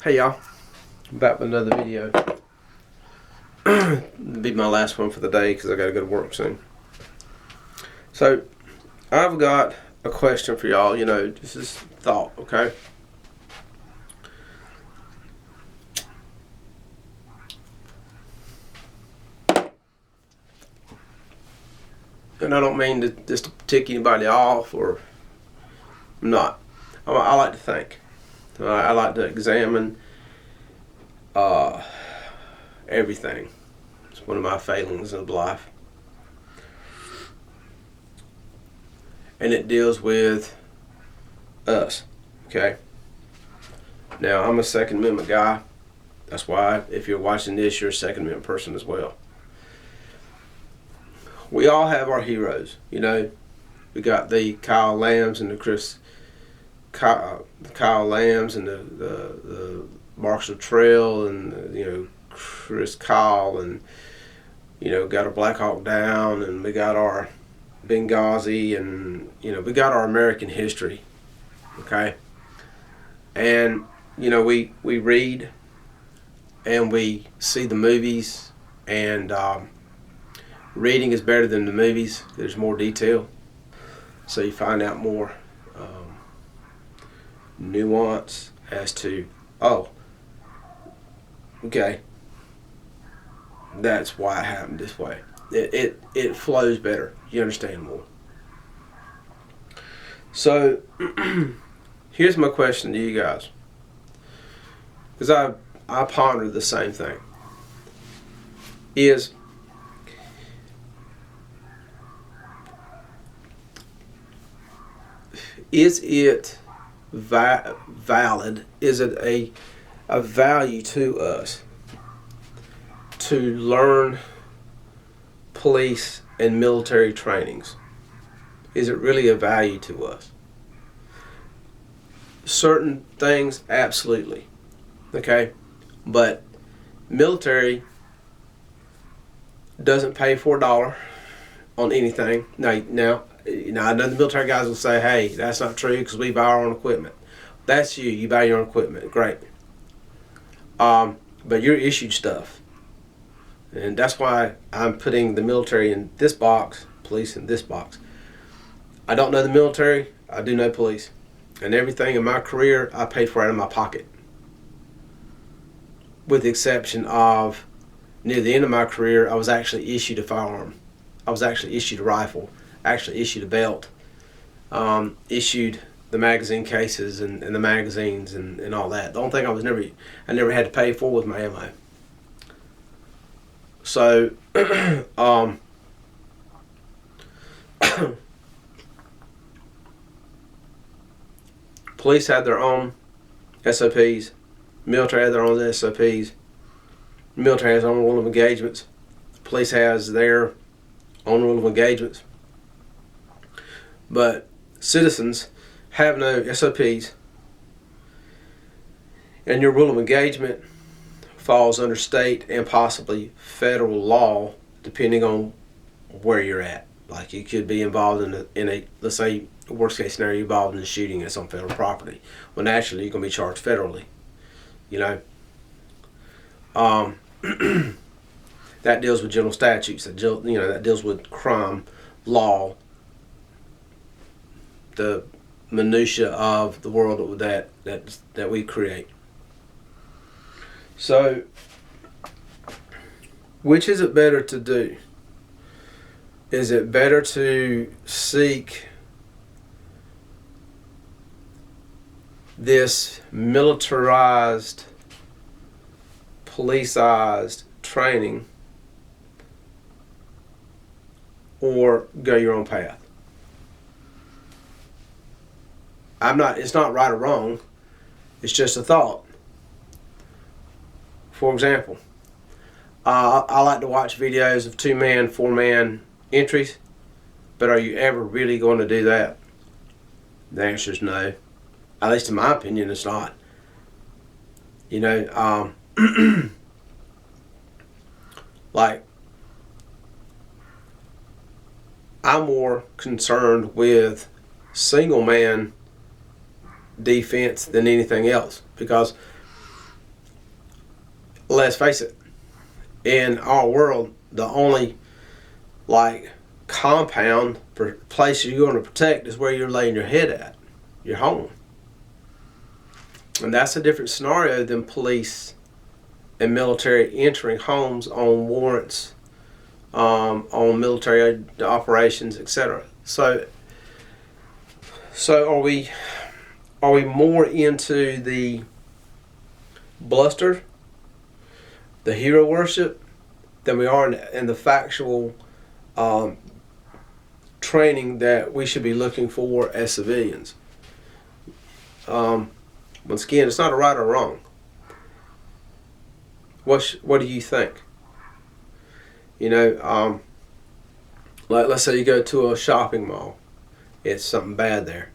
Hey y'all, back with another video. It'll be my last one for the day because I gotta go to work soon. So I've got a question for y'all. This is thought, okay? And I don't mean to just to tick anybody off, or I'm not. I like to think. I like to examine everything. It's one of my failings in life. And it deals with us, okay? Now, I'm a Second Amendment guy. That's why, if you're watching this, you're a Second Amendment person as well. We all have our heroes, We got the Kyle Lambs and the Kyle Lambs and the Marshall Trail and Chris Kyle, and got our Black Hawk Down, and we got our Benghazi, and we got our American history, okay? And we read and we see the movies, and reading is better than the movies. There's more detail, so you find out more nuance as to, okay, that's why it happened this way. It flows better. You understand more. So here's my question to you guys, because I ponder the same thing. Is it valid? Is it a value to us to learn police and military trainings? Is it really a value to us? Certain things, absolutely, okay? But military doesn't pay for a dollar on anything. Now, I know the military guys will say, hey, that's not true because we buy our own equipment. That's you. You buy your own equipment. Great. But you're issued stuff. And that's why I'm putting the military in this box, police in this box. I don't know the military. I do know police. And everything in my career, I paid for out of my pocket. With the exception of, near the end of my career, I was actually issued a firearm. I was actually issued a rifle. Actually issued a belt, issued the magazine cases and the magazines and all that. The only thing I never had to pay for was my ammo. So, police had their own SOPs, military had their own SOPs, military has their own rule of engagements, police has their own rule of engagements. But citizens have no SOPs, and your rule of engagement falls under state and possibly federal law, depending on where you're at. Like, you could be involved in a let's say, worst case scenario, you're involved in a shooting that's on federal property. Well, naturally, you're going to be charged federally. That deals with general statutes. That deals with crime law. The minutia of the world that we create. So, which is it better to do? Is it better to seek this militarized, policized training, or go your own path? It's not right or wrong. It's just a thought. For example, I like to watch videos of 2-man, 4-man entries, but are you ever really going to do that? The answer is no. At least in my opinion, it's not. Like, I'm more concerned with single man defense than anything else, because let's face it, in our world, the only like compound for place you're going to protect is where you're laying your head at, your home. And that's a different scenario than police and military entering homes on warrants, on military operations, etc. So are we more into the bluster, the hero worship, than we are in the factual training that we should be looking for as civilians? Once again, it's not a right or wrong. What do you think? Like let's say you go to a shopping mall, it's something bad there.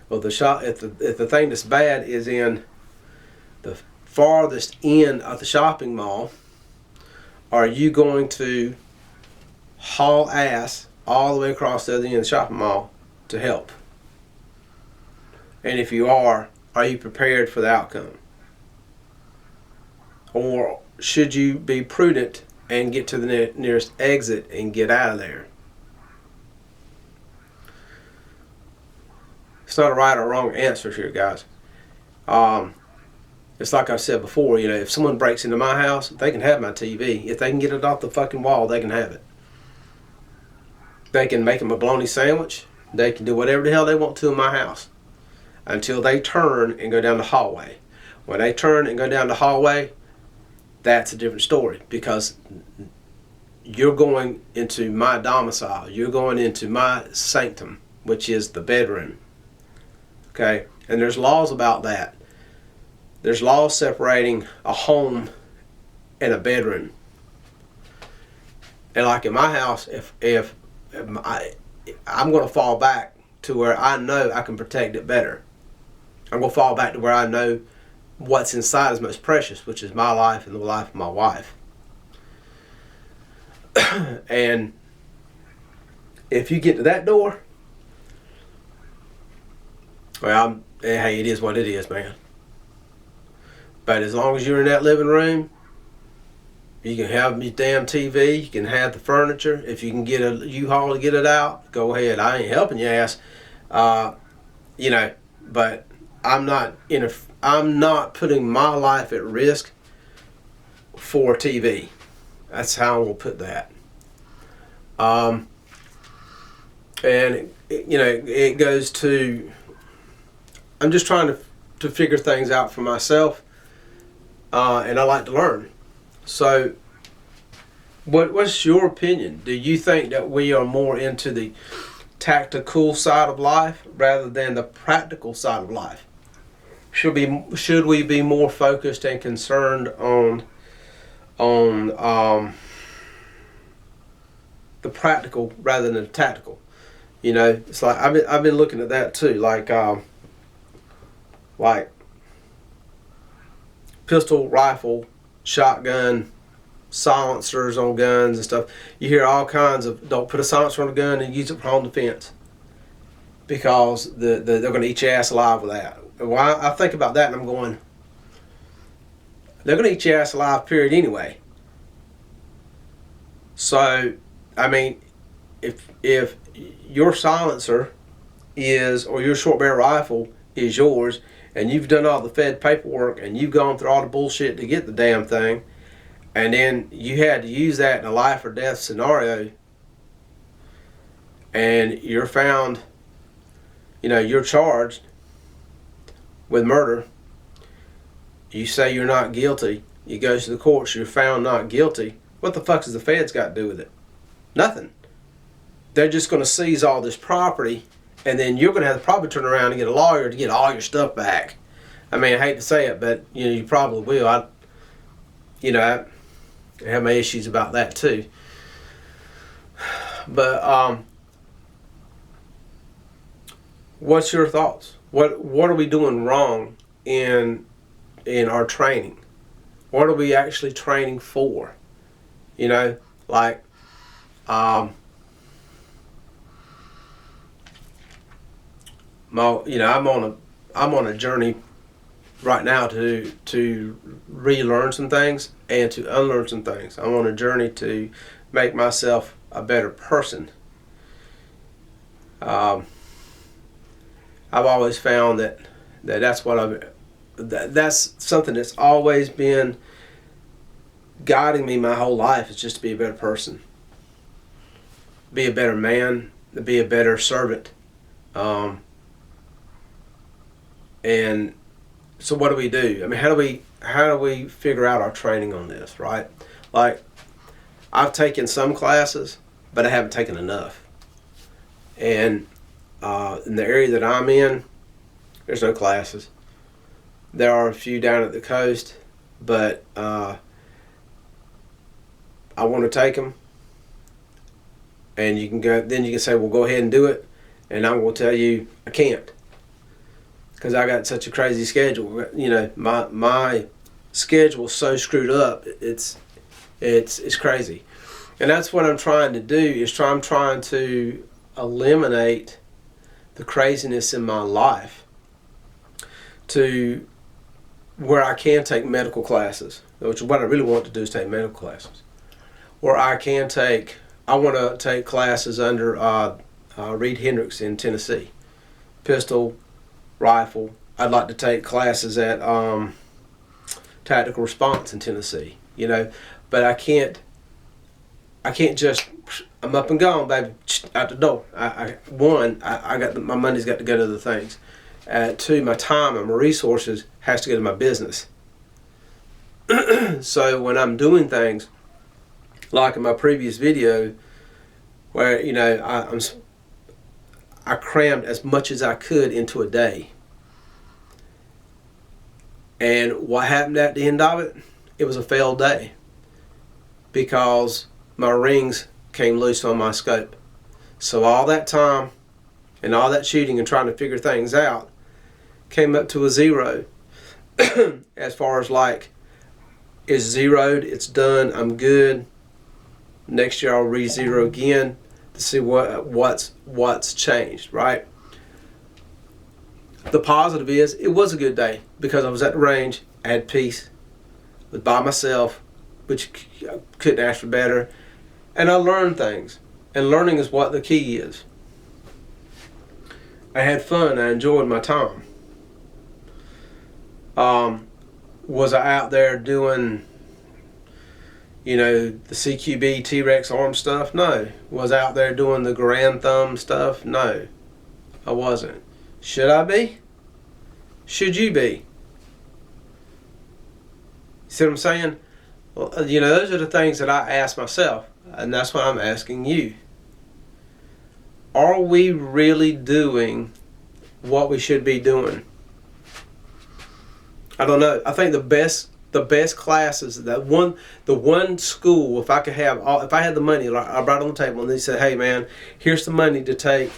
Well, if the thing that's bad is in the farthest end of the shopping mall, are you going to haul ass all the way across the other end of the shopping mall to help? And if you are you prepared for the outcome? Or should you be prudent and get to the nearest exit and get out of there? It's not a right or wrong answer here, guys. It's like I said before, if someone breaks into my house, they can have my TV. If they can get it off the fucking wall, they can have it. They can make them a bologna sandwich. They can do whatever the hell they want to in my house until they turn and go down the hallway. When they turn and go down the hallway, that's a different story, because you're going into my domicile. You're going into my sanctum, which is the bedroom. Okay? And there's laws about that. There's laws separating a home and a bedroom. And like in my house, if I'm going to fall back to where I know I can protect it better. I'm going to fall back to where I know what's inside is most precious, which is my life and the life of my wife. And if you get to that door, well, hey, it is what it is, man. But as long as you're in that living room, you can have your damn TV, you can have the furniture. If you can get a U-Haul to get it out, go ahead. I ain't helping your ass, but I'm not putting my life at risk for TV. That's how I'm gonna put that. And it goes to, I'm just trying to figure things out for myself, and I like to learn. So what's your opinion? Do you think that we are more into the tactical side of life rather than the practical side of life? Should we be more focused and concerned on the practical rather than the tactical? It's like I've been looking at that too, like pistol, rifle, shotgun, silencers on guns and stuff. You hear all kinds of, don't put a silencer on a gun and use it for home defense, because they're going to eat your ass alive with that. Well, I think about that and I'm going, they're going to eat your ass alive, period, anyway. So, I mean, if your silencer is, or your short barrel rifle is yours, and you've done all the Fed paperwork and you've gone through all the bullshit to get the damn thing, and then you had to use that in a life or death scenario, and you're found, you're charged with murder, you say you're not guilty, you go to the courts, you're found not guilty, what the fuck has the feds got to do with it? Nothing. They're just going to seize all this property, and then you're going to have to probably turn around and get a lawyer to get all your stuff back. I mean, I hate to say it, but you probably will. I have my issues about that too. But what's your thoughts? What are we doing wrong in our training? What are we actually training for? I'm on a journey right now to relearn some things and to unlearn some things. I'm on a journey to make myself a better person. I've always found that's what that's something that's always been guiding me my whole life, is just to be a better person, be a better man, be a better servant. And so what do we do? I mean, how do we figure out our training on this, right? Like, I've taken some classes, but I haven't taken enough. And in the area that I'm in, there's no classes. There are a few down at the coast, but I want to take them. And you can go. Then you can say, "Well, go ahead and do it." And I'm going to tell you, I can't, because I got such a crazy schedule. You know, my schedule is so screwed up. It's crazy, and that's what I'm trying to do. I'm trying to eliminate the craziness in my life to where I can take medical classes, which is what I really want to do, is take medical classes, where I want to take classes under Reed Hendricks in Tennessee, pistol, rifle. I'd like to take classes at Tactical Response in Tennessee, you know, but I can't just, I'm up and gone, baby, out the door. I got my money's got to go to the things. Two, my time and my resources has to go to my business. So when I'm doing things, like in my previous video, where, you know, I crammed as much as I could into a day. And what happened at the end of it? It was a failed day, because my rings came loose on my scope. So all that time and all that shooting and trying to figure things out came up to a zero. As far as, like, it's zeroed, it's done, I'm good. Next year I'll re-zero again to see what's changed, right? The positive is, it was a good day because I was at the range, I had peace, was by myself, which I couldn't ask for better, and I learned things. And learning is what the key is. I had fun, I enjoyed my time. Was I out there doing, you know, the CQB T-Rex arm stuff? No. Was I out there doing the Grand Thumb stuff? No, I wasn't. Should I be? Should you be? See what I'm saying? Well, you know, those are the things that I ask myself, and that's what I'm asking you. Are we really doing what we should be doing? I don't know. I think the best classes, the one school, if I had the money, like I brought on the table and they said, "Hey man, here's the money to take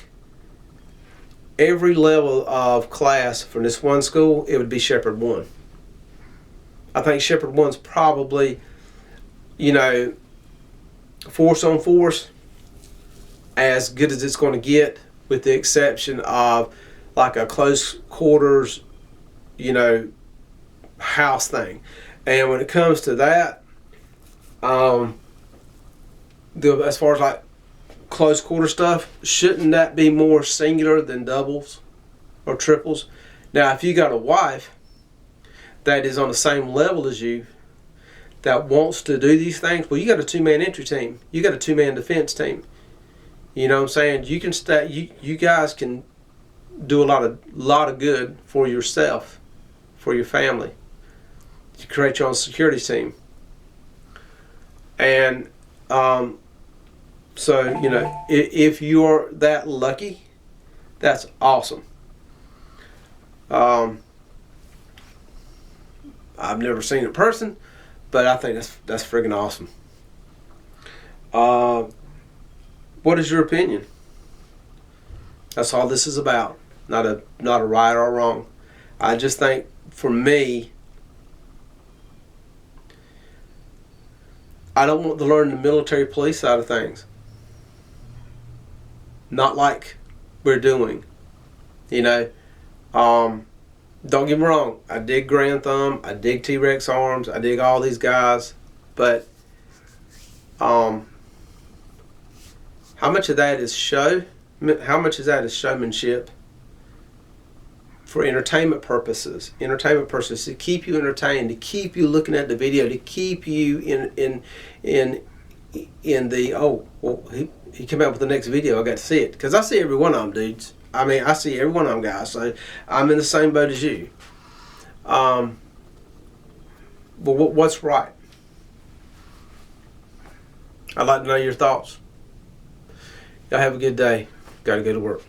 every level of class from this one school," it would be Shepherd 1. I think Shepherd 1's probably, you know, force on force, as good as it's going to get, with the exception of like a close quarters, you know, house thing. And when it comes to that, as far as like close quarter stuff, shouldn't that be more singular than doubles or triples? Now, if you got a wife that is on the same level as you, that wants to do these things, well, you got a 2-man entry team. You got a 2-man defense team. You know what I'm saying? You can you guys can do a lot of good for yourself, for your family. You create your own security team. And so, you know, if you're that lucky, that's awesome. I've never seen it in person, but I think that's friggin' awesome. What is your opinion? That's all this is about. Not a right or wrong. I just think, for me, I don't want to learn the military police side of things. Not like we're doing. You know, Don't get me wrong. I dig Grand Thumb. I dig T-Rex Arms. I dig all these guys. But how much of that is show? How much of that is showmanship? For entertainment purposes, to keep you entertained, to keep you looking at the video, to keep you in the, oh, well, he came out with the next video, I got to see it, because I see every one of them, dudes. I mean, I see every one of them guys, so I'm in the same boat as you. But what's right? I'd like to know your thoughts. Y'all have a good day. Got to go to work.